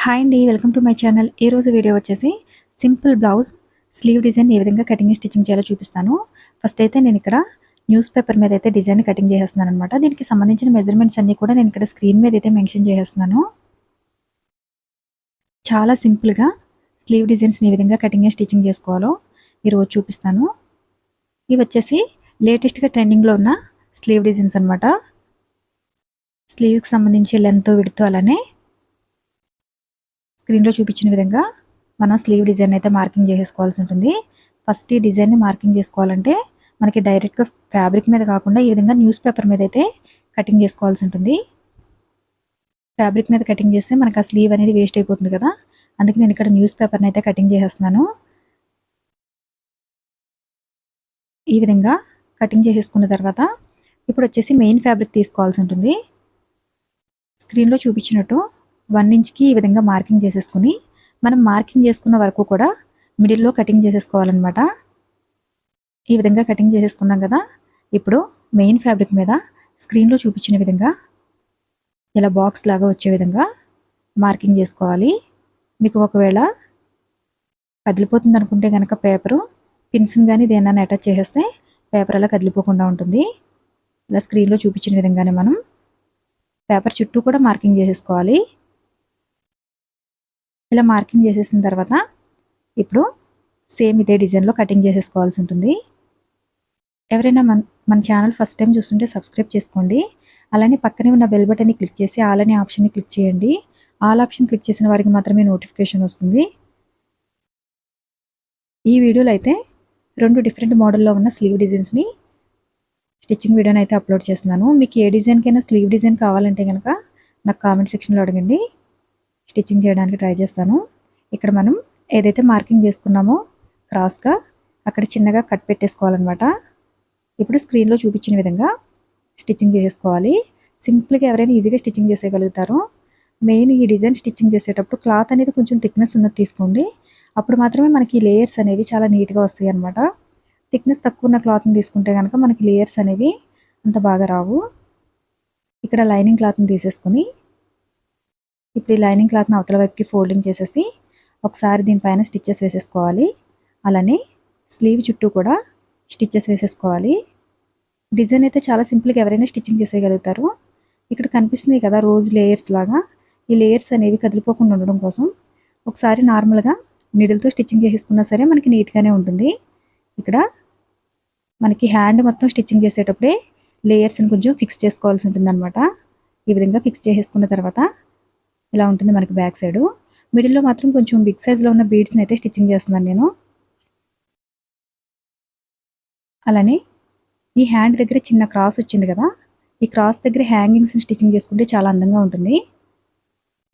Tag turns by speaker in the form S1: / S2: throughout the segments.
S1: Hi అండి. Welcome to my channel. ఈరోజు video వచ్చేసి సింపుల్ బ్లౌజ్ స్లీవ్ డిజైన్ ఏ విధంగా కటింగ్ స్టిచ్చింగ్ చేయాలో చూపిస్తాను. ఫస్ట్ అయితే నేను ఇక్కడ న్యూస్ పేపర్ మీద అయితే డిజైన్ కటింగ్ చేసేస్తున్నాను అనమాట. దీనికి సంబంధించిన మెజర్మెంట్స్ అన్నీ కూడా నేను ఇక్కడ స్క్రీన్ మీద అయితే మెన్షన్ చేసేస్తున్నాను. చాలా సింపుల్గా స్లీవ్ డిజైన్స్ని ఏ విధంగా కటింగ్ స్టిచ్చింగ్ చేసుకోవాలో ఈరోజు చూపిస్తాను. ఇవి వచ్చేసి లేటెస్ట్గా ట్రెండింగ్లో ఉన్న స్లీవ్ డిజైన్స్ అనమాట. స్లీవ్కి సంబంధించి లెంత్ విడ్త్ అలానే స్క్రీన్లో చూపించిన విధంగా మనం స్లీవ్ డిజైన్ అయితే మార్కింగ్ చేసేసుకోవాల్సి ఉంటుంది. ఫస్ట్ ఈ డిజైన్ని మార్కింగ్ చేసుకోవాలంటే మనకి డైరెక్ట్గా ఫ్యాబ్రిక్ మీద కాకుండా ఈ విధంగా న్యూస్ పేపర్ మీద అయితే కటింగ్ చేసుకోవాల్సి ఉంటుంది. ఫ్యాబ్రిక్ మీద కటింగ్ చేస్తే మనకు ఆ స్లీవ్ అనేది వేస్ట్ అయిపోతుంది కదా, అందుకే నేను ఇక్కడ న్యూస్ పేపర్ని అయితే కటింగ్ చేసేస్తున్నాను. ఈ విధంగా కటింగ్ చేసేసుకున్న తర్వాత ఇప్పుడు వచ్చేసి మెయిన్ ఫ్యాబ్రిక్ తీసుకోవాల్సి ఉంటుంది. స్క్రీన్లో చూపించినట్టు 1 ఇంచ్కి ఈ విధంగా మార్కింగ్ చేసేసుకుని మనం మార్కింగ్ చేసుకున్న వరకు కూడా మిడిల్లో కటింగ్ చేసేసుకోవాలన్నమాట. ఈ విధంగా కటింగ్ చేసేసుకున్నాం కదా, ఇప్పుడు మెయిన్ ఫ్యాబ్రిక్ మీద స్క్రీన్లో చూపించిన విధంగా ఇలా బాక్స్ లాగా వచ్చే విధంగా మార్కింగ్ చేసుకోవాలి. మీకు ఒకవేళ కదిలిపోతుంది అనుకుంటే కనుక పేపరు పిన్స్ని కానీ దేన్నైనా అటాచ్ చేసేస్తే పేపర్ అలా కదిలిపోకుండా ఉంటుంది. ఇలా స్క్రీన్లో చూపించిన విధంగానే మనం పేపర్ చుట్టూ కూడా మార్కింగ్ చేసేసుకోవాలి. ఇలా మార్కింగ్ చేసేసిన తర్వాత ఇప్పుడు సేమ్ ఇదే డిజైన్లో కటింగ్ చేసేసుకోవాల్సి ఉంటుంది. ఎవరైనా మన ఛానల్ ఫస్ట్ టైం చూస్తుంటే సబ్స్క్రైబ్ చేసుకోండి. అలానే పక్కనే ఉన్న బెల్ బటన్ని క్లిక్ చేసి ఆల్ అనే ఆప్షన్ని క్లిక్ చేయండి. ఆల్ ఆప్షన్ క్లిక్ చేసిన వారికి మాత్రమే నోటిఫికేషన్ వస్తుంది. ఈ వీడియోలో అయితే 2 డిఫరెంట్ మోడల్లో ఉన్న స్లీవ్ డిజైన్స్ని స్టిచ్చింగ్ వీడియోని అయితే అప్లోడ్ చేస్తున్నాను. మీకు ఏ డిజైన్కైనా స్లీవ్ డిజైన్ కావాలంటే కనుక నాకు కామెంట్ సెక్షన్లో అడగండి, స్టిచ్చింగ్ చేయడానికి ట్రై చేస్తాను. ఇక్కడ మనం ఏదైతే మార్కింగ్ చేసుకున్నామో క్రాస్గా అక్కడ చిన్నగా కట్ పెట్టేసుకోవాలన్నమాట. ఇప్పుడు స్క్రీన్లో చూపించిన విధంగా స్టిచ్చింగ్ చేసేసుకోవాలి. సింపుల్గా ఎవరైనా ఈజీగా స్టిచ్చింగ్ చేసేయగలుగుతారు. మెయిన్ ఈ డిజైన్ స్టిచ్చింగ్ చేసేటప్పుడు క్లాత్ అనేది కొంచెం థిక్నెస్ ఉన్నది తీసుకోండి. అప్పుడు మాత్రమే మనకి లేయర్స్ అనేవి చాలా నీట్గా వస్తాయి అన్నమాట. థిక్నెస్ తక్కువ ఉన్న క్లాత్ని తీసుకుంటే కనుక మనకి లేయర్స్ అనేవి అంత బాగా రావు. ఇక్కడ లైనింగ్ క్లాత్ని తీసేసుకొని ఇప్పుడు ఈ లైనింగ్ క్లాత్ని అవతల వైపుకి ఫోల్డింగ్ చేసేసి ఒకసారి దీనిపైన స్టిచ్చెస్ వేసేసుకోవాలి. అలానే స్లీవ్ చుట్టూ కూడా స్టిచ్చెస్ వేసేసుకోవాలి. డిజైన్ అయితే చాలా సింపుల్గా ఎవరైనా స్టిచ్చింగ్ చేసేయగలుగుతారు. ఇక్కడ కనిపిస్తుంది కదా రోజ్ లేయర్స్ లాగా, ఈ లేయర్స్ అనేవి కదిలిపోకుండా ఉండడం కోసం ఒకసారి నార్మల్గా నీడిల్తో స్టిచ్చింగ్ చేసేసుకున్నా సరే మనకి నీట్గానే ఉంటుంది. ఇక్కడ మనకి హ్యాండ్ మొత్తం స్టిచ్చింగ్ చేసేటప్పుడే లేయర్స్ని కొంచెం ఫిక్స్ చేసుకోవాల్సి ఉంటుందన్నమాట. ఈ విధంగా ఫిక్స్ చేసేసుకున్న తర్వాత ఇలా ఉంటుంది మనకి బ్యాక్ సైడు. మిడిల్లో మాత్రం కొంచెం బిగ్ సైజులో ఉన్న బీడ్స్ని అయితే స్టిచ్చింగ్ చేస్తున్నాను నేను. అలానే ఈ హ్యాండ్ దగ్గర చిన్న క్రాస్ వచ్చింది కదా, ఈ క్రాస్ దగ్గర హ్యాంగింగ్స్ని స్టిచ్చింగ్ చేసుకుంటే చాలా అందంగా ఉంటుంది.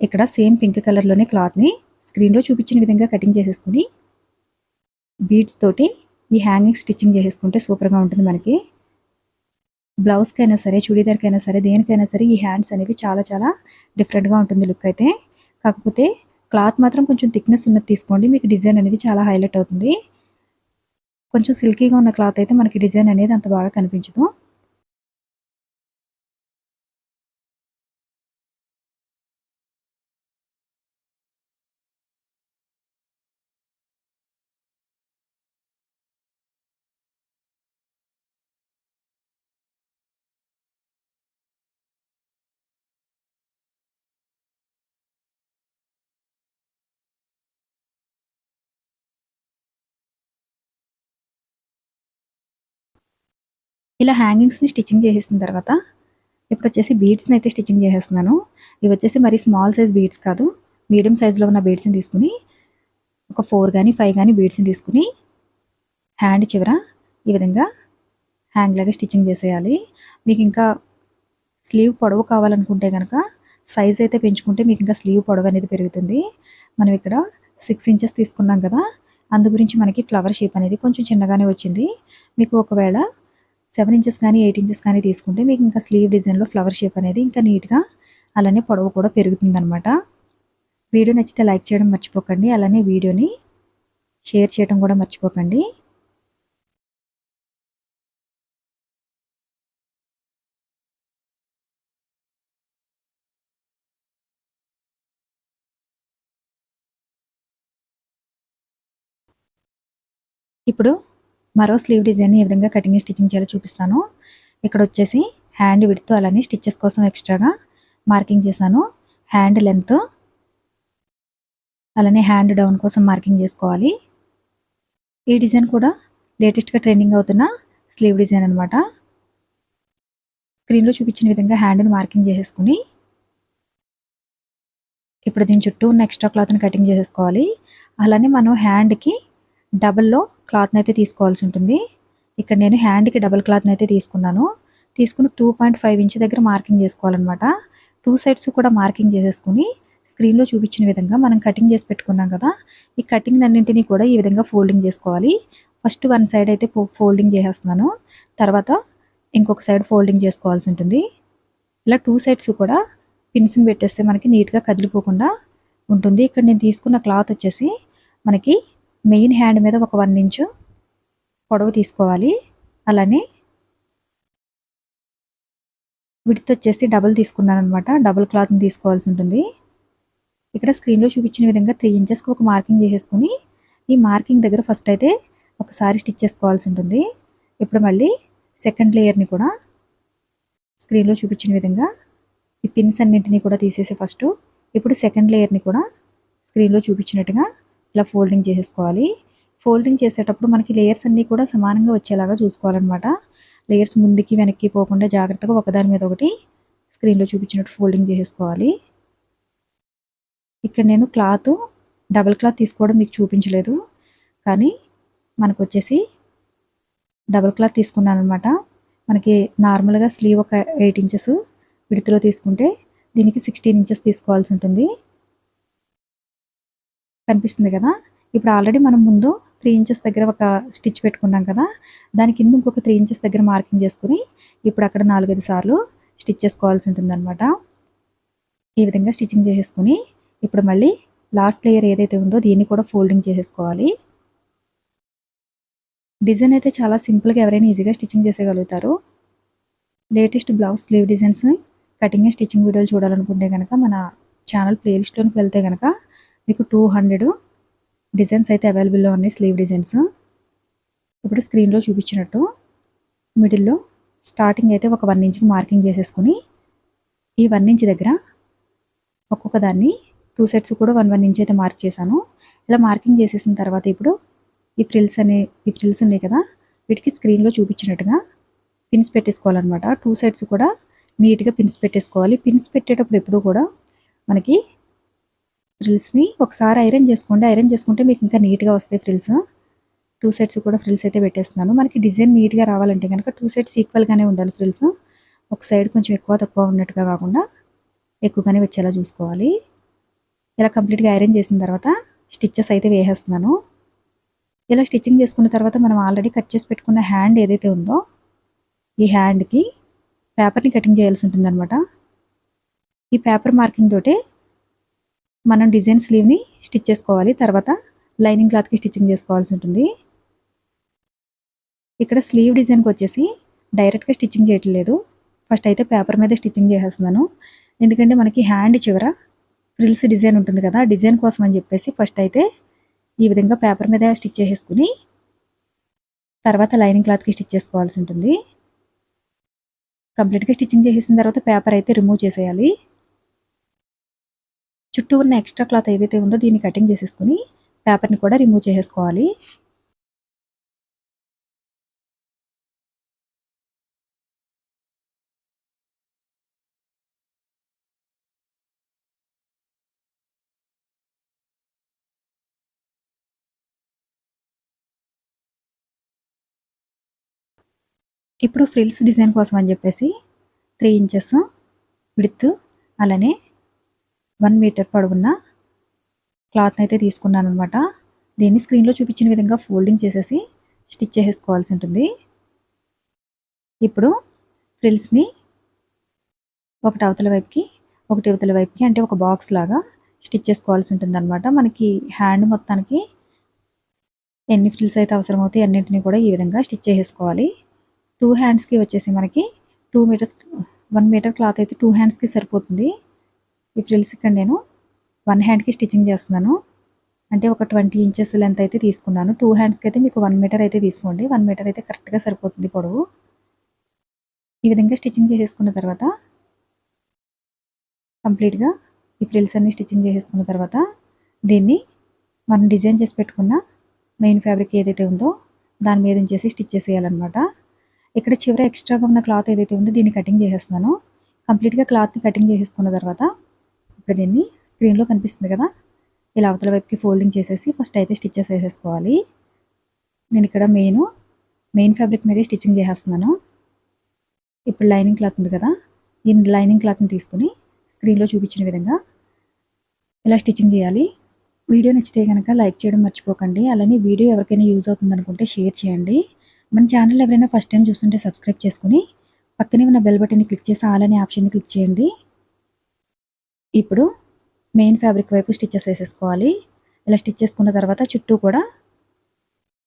S1: ఇక్కడ సేమ్ పింక్ కలర్లోనే క్లాత్ని స్క్రీన్లో చూపించిన విధంగా కటింగ్ చేసేసుకుని బీడ్స్ తోటి ఈ హ్యాంగింగ్ స్టిచ్చింగ్ చేసేసుకుంటే సూపర్గా ఉంటుంది మనకి. బ్లౌజ్కైనా సరే, చుడీదార్కైనా సరే, దేనికైనా సరే ఈ హ్యాండ్స్ అనేవి చాలా చాలా డిఫరెంట్గా ఉంటుంది లుక్ అయితే. కాకపోతే క్లాత్ మాత్రం కొంచెం థిక్నెస్ ఉన్నది తీసుకోండి, మీకు డిజైన్ అనేది చాలా హైలైట్ అవుతుంది. కొంచెం సిల్కీగా ఉన్న క్లాత్ అయితే మనకి డిజైన్ అనేది అంత బాగా కనిపించదు. ఇలా హ్యాంగింగ్స్ని స్టిచ్చింగ్ చేసేసిన తర్వాత ఇప్పుడు వచ్చేసి బీడ్స్ని అయితే స్టిచ్చింగ్ చేసేస్తున్నాను. ఇవి వచ్చేసి మరి స్మాల్ సైజ్ బీడ్స్ కాదు, మీడియం సైజులో ఉన్న బీడ్స్ని తీసుకుని ఒక 4 కానీ 5 కానీ బీడ్స్ని తీసుకుని హ్యాండ్ చివర ఈ విధంగా హ్యాంగ్ లాగా స్టిచ్చింగ్ చేసేయాలి. మీకు ఇంకా స్లీవ్ పొడవు కావాలనుకుంటే కనుక సైజ్ అయితే పెంచుకుంటే మీకు ఇంకా స్లీవ్ పొడవు అనేది పెరుగుతుంది. మనం ఇక్కడ 6 ఇంచెస్ తీసుకున్నాం కదా, అందు గురించి మనకి ఫ్లవర్ షేప్ అనేది కొంచెం చిన్నగానే వచ్చింది. మీకు ఒకవేళ 7 ఇంచెస్ కానీ 8 ఇంచెస్ కానీ తీసుకుంటే మీకు ఇంకా స్లీవ్ డిజైన్లో ఫ్లవర్ షేప్ అనేది ఇంకా నీట్గా అలానే పొడవు కూడా పెరుగుతుందనమాట. వీడియో నచ్చితే లైక్ చేయడం మర్చిపోకండి. అలానే వీడియోని షేర్ చేయడం కూడా మర్చిపోకండి. ఇప్పుడు మరో స్లీవ్ డిజైన్ ఏ విధంగా కటింగ్ స్టిచ్చింగ్ చేయాలో చూపిస్తాను. ఇక్కడ వచ్చేసి హ్యాండ్ విడ్త్ అలానే స్టిచ్చెస్ కోసం ఎక్స్ట్రాగా మార్కింగ్ చేశాను. హ్యాండ్ లెంత్ అలానే హ్యాండ్ డౌన్ కోసం మార్కింగ్ చేసుకోవాలి. ఈ డిజైన్ కూడా లేటెస్ట్గా ట్రెండింగ్ అవుతున్న స్లీవ్ డిజైన్ అనమాట. స్క్రీన్లో చూపించిన విధంగా హ్యాండ్ని మార్కింగ్ చేసేసుకుని ఇప్పుడు దీని చుట్టూ ఉన్న ఎక్స్ట్రా క్లాత్ని కటింగ్ చేసేసుకోవాలి. అలానే మనం హ్యాండ్కి డబల్లో క్లాత్ని అయితే తీసుకోవాల్సి ఉంటుంది. ఇక్కడ నేను హ్యాండ్కి డబల్ క్లాత్ని అయితే తీసుకున్నాను. తీసుకుని 2.5 ఇంచ్ దగ్గర మార్కింగ్ చేసుకోవాలన్నమాట. 2 సైడ్స్ కూడా మార్కింగ్ చేసేసుకుని స్క్రీన్లో చూపించిన విధంగా మనం కటింగ్ చేసి పెట్టుకున్నాం కదా, ఈ కటింగ్ అన్నింటినీ కూడా ఈ విధంగా ఫోల్డింగ్ చేసుకోవాలి. ఫస్ట్ వన్ సైడ్ అయితే ఫోల్డింగ్ చేసేస్తున్నాను, తర్వాత ఇంకొక సైడ్ ఫోల్డింగ్ చేసుకోవాల్సి ఉంటుంది. ఇలా 2 సైడ్స్ కూడా పిన్స్ని పెట్టేస్తే మనకి నీట్గా కదిలిపోకుండా ఉంటుంది. ఇక్కడ నేను తీసుకున్న క్లాత్ వచ్చేసి మనకి మెయిన్ హ్యాండ్ మీద ఒక 1 ఇంచు పొడవు తీసుకోవాలి. అలానే విడ్త్ వచ్చేసి డబుల్ తీసుకున్నాను అనమాట. డబుల్ క్లాత్ని తీసుకోవాల్సి ఉంటుంది. ఇక్కడ స్క్రీన్లో చూపించిన విధంగా 3 ఇంచెస్కి ఒక మార్కింగ్ చేసేసుకుని ఈ మార్కింగ్ దగ్గర ఫస్ట్ అయితే ఒకసారి స్టిచ్ చేసుకోవాల్సి ఉంటుంది. ఇప్పుడు మళ్ళీ సెకండ్ లేయర్ని కూడా స్క్రీన్లో చూపించిన విధంగా ఈ పిన్స్ అన్నింటినీ కూడా తీసేసి ఫస్ట్ ఇప్పుడు సెకండ్ లేయర్ని కూడా స్క్రీన్లో చూపించినట్టుగా ఇలా ఫోల్డింగ్ చేసేసుకోవాలి. ఫోల్డింగ్ చేసేటప్పుడు మనకి లేయర్స్ అన్నీ కూడా సమానంగా వచ్చేలాగా చూసుకోవాలన్నమాట. లేయర్స్ ముందుకి వెనక్కి పోకుండా జాగ్రత్తగా ఒకదాని మీద ఒకటి స్క్రీన్లో చూపించినట్టు ఫోల్డింగ్ చేసేసుకోవాలి. ఇక్కడ నేను క్లాత్ డబల్ క్లాత్ తీసుకోవడం మీకు చూపించలేదు, కానీ మనకు వచ్చేసి డబల్ క్లాత్ తీసుకున్నాను అనమాట. మనకి నార్మల్గా స్లీవ్ ఒక 8 ఇంచెస్ విడ్త్లో తీసుకుంటే దీనికి 16 ఇంచెస్ తీసుకోవాల్సి ఉంటుంది. కనిపిస్తుంది కదా. ఇప్పుడు ఆల్రెడీ మనం ముందు 3 ఇంచెస్ దగ్గర ఒక స్టిచ్ పెట్టుకున్నాం కదా, దాని కింద ఇంకొక 3 ఇంచెస్ దగ్గర మార్కింగ్ చేసుకుని ఇప్పుడు అక్కడ 4-5 సార్లు స్టిచ్ చేసుకోవాల్సి ఉంటుంది అనమాట. ఈ విధంగా స్టిచ్చింగ్ చేసేసుకుని ఇప్పుడు మళ్ళీ లాస్ట్ లేయర్ ఏదైతే ఉందో దీన్ని కూడా ఫోల్డింగ్ చేసేసుకోవాలి. డిజైన్ అయితే చాలా సింపుల్గా ఎవరైనా ఈజీగా స్టిచ్చింగ్ చేసేయగలుగుతారు. లేటెస్ట్ బ్లౌజ్ స్లీవ్ డిజైన్స్ని కటింగ్ స్టిచ్చింగ్ వీడియోలు చూడాలనుకుంటే కనుక మన ఛానల్ ప్లేలిస్ట్లోకి వెళ్తే కనుక మీకు 200 డిజైన్స్ అయితే అవైలబుల్లో ఉన్నాయి స్లీవ్ డిజైన్స్. ఇప్పుడు స్క్రీన్లో చూపించినట్టు మిడిల్లో స్టార్టింగ్ అయితే ఒక 1 ఇంచ్కి మార్కింగ్ చేసేసుకుని ఈ 1 ఇంచ్ దగ్గర ఒక్కొక్క దాన్ని 2 సెట్స్ కూడా 1 ఇంచ్ అయితే మార్క్ చేశాను. ఇలా మార్కింగ్ చేసేసిన తర్వాత ఇప్పుడు ఈ ఫ్రిల్స్ ఉన్నాయి కదా, వీటికి స్క్రీన్లో చూపించినట్టుగా పిన్స్ పెట్టేసుకోవాలన్నమాట. 2 సైడ్స్ కూడా నీట్గా పిన్స్ పెట్టేసుకోవాలి. పిన్స్ పెట్టేటప్పుడు ఎప్పుడు కూడా మనకి ఫ్రిల్స్ని ఒకసారి ఐరన్ చేసుకోండి. ఐరన్ చేసుకుంటే మీకు ఇంకా నీట్గా వస్తాయి ఫ్రిల్స్. 2 సైడ్స్ కూడా ఫ్రిల్స్ అయితే పెట్టేస్తున్నాను. మనకి డిజైన్ నీట్గా రావాలంటే కనుక 2 సైడ్స్ ఈక్వల్గానే ఉండాలి ఫ్రిల్స్. ఒక సైడ్ కొంచెం ఎక్కువ తక్కువ ఉన్నట్టుగా కాకుండా ఎక్కువగానే వచ్చేలా చూసుకోవాలి. ఇలా కంప్లీట్గా ఐరన్ చేసిన తర్వాత స్టిచ్చెస్ అయితే వేసేస్తున్నాను. ఇలా స్టిచ్చింగ్ చేసుకున్న తర్వాత మనం ఆల్రెడీ కట్ చేసి పెట్టుకున్న హ్యాండ్ ఏదైతే ఉందో ఈ హ్యాండ్కి పేపర్ని కటింగ్ చేయాల్సి ఉంటుందన్నమాట. ఈ పేపర్ మార్కింగ్ తోటే మనం డిజైన్ స్లీవ్ని స్టిచ్ చేసుకోవాలి. తర్వాత లైనింగ్ క్లాత్కి స్టిచ్చింగ్ చేసుకోవాల్సి ఉంటుంది. ఇక్కడ స్లీవ్ డిజైన్కి వచ్చేసి డైరెక్ట్గా స్టిచ్చింగ్ చేయట్లేదు. ఫస్ట్ అయితే పేపర్ మీద స్టిచ్చింగ్ చేసేస్తున్నాను. ఎందుకంటే మనకి హ్యాండ్ చివర ఫ్రిల్స్ డిజైన్ ఉంటుంది కదా, డిజైన్ కోసం అని చెప్పేసి ఫస్ట్ అయితే ఈ విధంగా పేపర్ మీద స్టిచ్ చేసేసుకుని తర్వాత లైనింగ్ క్లాత్కి స్టిచ్ చేసుకోవాల్సి ఉంటుంది. కంప్లీట్గా స్టిచ్చింగ్ చేసేసిన తర్వాత పేపర్ అయితే రిమూవ్ చేసేయాలి. చుట్టూ ఉన్న ఎక్స్ట్రా క్లాత్ ఏదైతే ఉందో దీన్ని కటింగ్ చేసేసుకుని పేపర్ని కూడా రిమూవ్ చేసేసుకోవాలి. ఇప్పుడు ఫ్రిల్స్ డిజైన్ కోసం అని చెప్పేసి 3 ఇంచెస్ విడ్త్ అలానే 1 మీటర్ పొడవున్న క్లాత్ని అయితే తీసుకున్నాను అనమాట. దీన్ని స్క్రీన్లో చూపించిన విధంగా ఫోల్డింగ్ చేసేసి స్టిచ్ చేసేసుకోవాల్సి ఉంటుంది. ఇప్పుడు ఫ్రిల్స్ని ఒకటి అవతల వైపుకి ఒకటి ఇవతల వైపుకి అంటే ఒక బాక్స్ లాగా స్టిచ్ చేసుకోవాల్సి ఉంటుంది అనమాట. మనకి హ్యాండ్ మొత్తానికి ఎన్ని ఫ్రిల్స్ అయితే అవసరం అవుతాయి అన్నింటినీ కూడా ఈ విధంగా స్టిచ్ చేసేసుకోవాలి. 2 హ్యాండ్స్కి వచ్చేసి మనకి 2 మీటర్స్ 1 మీటర్ క్లాత్ అయితే 2 హ్యాండ్స్కి సరిపోతుంది. ఈ ఫ్రిల్స్ ఇక్కడ నేను 1 హ్యాండ్కి స్టిచ్చింగ్ చేస్తున్నాను. అంటే ఒక 20 ఇంచెస్ లెంత్ అయితే తీసుకున్నాను. 2 హ్యాండ్స్‌కి అయితే మీకు 1 మీటర్ అయితే తీసుకోండి. 1 మీటర్ అయితే కరెక్ట్‌గా సరిపోతుంది పొడవు. ఈ విధంగా స్టిచ్చింగ్ చేసేసుకున్న తర్వాత కంప్లీట్‌గా ఈ ఫ్రిల్స్ అన్నీ స్టిచ్చింగ్ చేసేసుకున్న తర్వాత దీన్ని మనం డిజైన్ చేసి పెట్టుకున్న మెయిన్ ఫ్యాబ్రిక్ ఏదైతే ఉందో దాని మీద ఉంచేసి స్టిచ్ చేసేయాలన్నమాట. ఇక్కడ చివర ఎక్స్ట్రాగా ఉన్న క్లాత్ ఏదైతే ఉందో దీన్ని కటింగ్ చేసేస్తున్నాను. కంప్లీట్‌గా క్లాత్‌ని కటింగ్ చేసేసుకున్న తర్వాత ఇప్పుడు దీన్ని స్క్రీన్‌లో కనిపిస్తుంది కదా! ఇలా అవతల వైపుకి ఫోల్డింగ్ చేసేసి ఫస్ట్ అయితే స్టిచెస్ వేసేసుకోవాలి. నేను ఇక్కడ మెయిన్ ఫ్యాబ్రిక్ మీదే స్టిచ్చింగ్ చేసేస్తున్నాను. ఇప్పుడు లైనింగ్ క్లాత్ ఉంది కదా! ఈ లైనింగ్ క్లాత్‌ని తీసుకొని స్క్రీన్‌లో చూపించిన విధంగా ఇలా స్టిచ్చింగ్ చేయాలి. వీడియో నచ్చితే కనుక లైక్ చేయడం మర్చిపోకండి. అలానే వీడియో ఎవరికైనా యూజ్ అవుతుందనుకుంటే షేర్ చేయండి. మన ఛానల్ ఎవరైనా ఫస్ట్ టైం చూస్తుంటే సబ్స్క్రైబ్ చేసుకొని పక్కనే ఉన్న బెల్ బటన్ని క్లిక్ చేసి ఆల్ అనే ఆప్షన్ని క్లిక్ చేయండి. ఇప్పుడు మెయిన్ ఫ్యాబ్రిక్ వైపు స్టిచెస్ వేసేసుకోవాలి. ఇలా స్టిచ్ చేసుకున్న తర్వాత చుట్టూ కూడా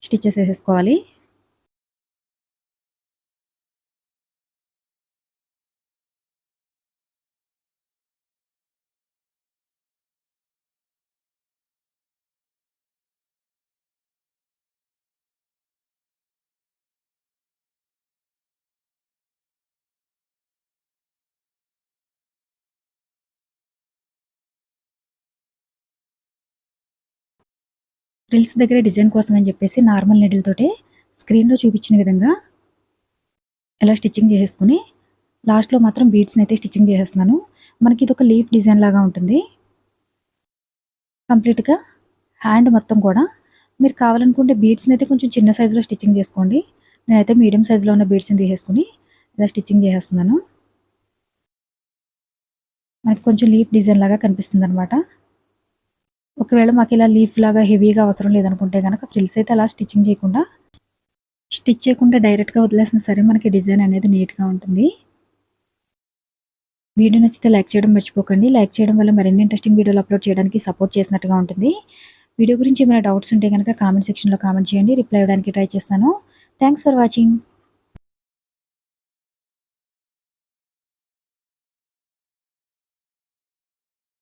S1: స్టిచెస్ వేసేసుకోవాలి. ఫ్రిల్స్ దగ్గర డిజైన్ కోసం అని చెప్పేసి నార్మల్ నీడిల్ తోటే స్క్రీన్‌లో చూపించిన విధంగా ఇలా స్టిచ్చింగ్ చేసేసుకొని లాస్ట్‌లో మాత్రం బీడ్స్‌ని అయితే స్టిచ్చింగ్ చేసేస్తున్నాను. మనకి ఇది ఒక లీఫ్ డిజైన్ లాగా ఉంటుంది. కంప్లీట్‌గా హ్యాండ్ మొత్తం కూడా మీరు కావాలనుకుంటే బీడ్స్‌ని అయితే కొంచెం చిన్న సైజులో స్టిచ్చింగ్ చేసుకోండి. నేనైతే మీడియం సైజులో ఉన్న బీడ్స్‌ని తీసేసుకొని ఇలా స్టిచ్చింగ్ చేసేస్తున్నాను. మనకి కొంచెం లీఫ్ డిజైన్ లాగా కనిపిస్తుందనమాట. ఒకవేళ మాకు ఇలా లీఫ్ లాగా హెవీగా అవసరం లేదనుకుంటే గనక ఫ్రిల్స్ అయితే అలా స్టిచ్ చేయకుండా డైరెక్ట్‌గా వదిలేసినా సరే మనకి డిజైన్ అనేది నీట్‌గా ఉంటుంది. వీడియో నచ్చితే లైక్ చేయడం మర్చిపోకండి. లైక్ చేయడం వల్ల మరిన్ని ఇంట్రెస్టింగ్ వీడియోలు అప్లోడ్ చేయడానికి సపోర్ట్ చేసినట్టుగా ఉంటుంది. వీడియో గురించి ఏమైనా డౌట్స్ ఉంటే గనక కామెంట్ సెక్షన్‌లో కామెంట్ చేయండి. రిప్లై ఇవ్వడానికి ట్రై చేస్తాను. Thanks for watching.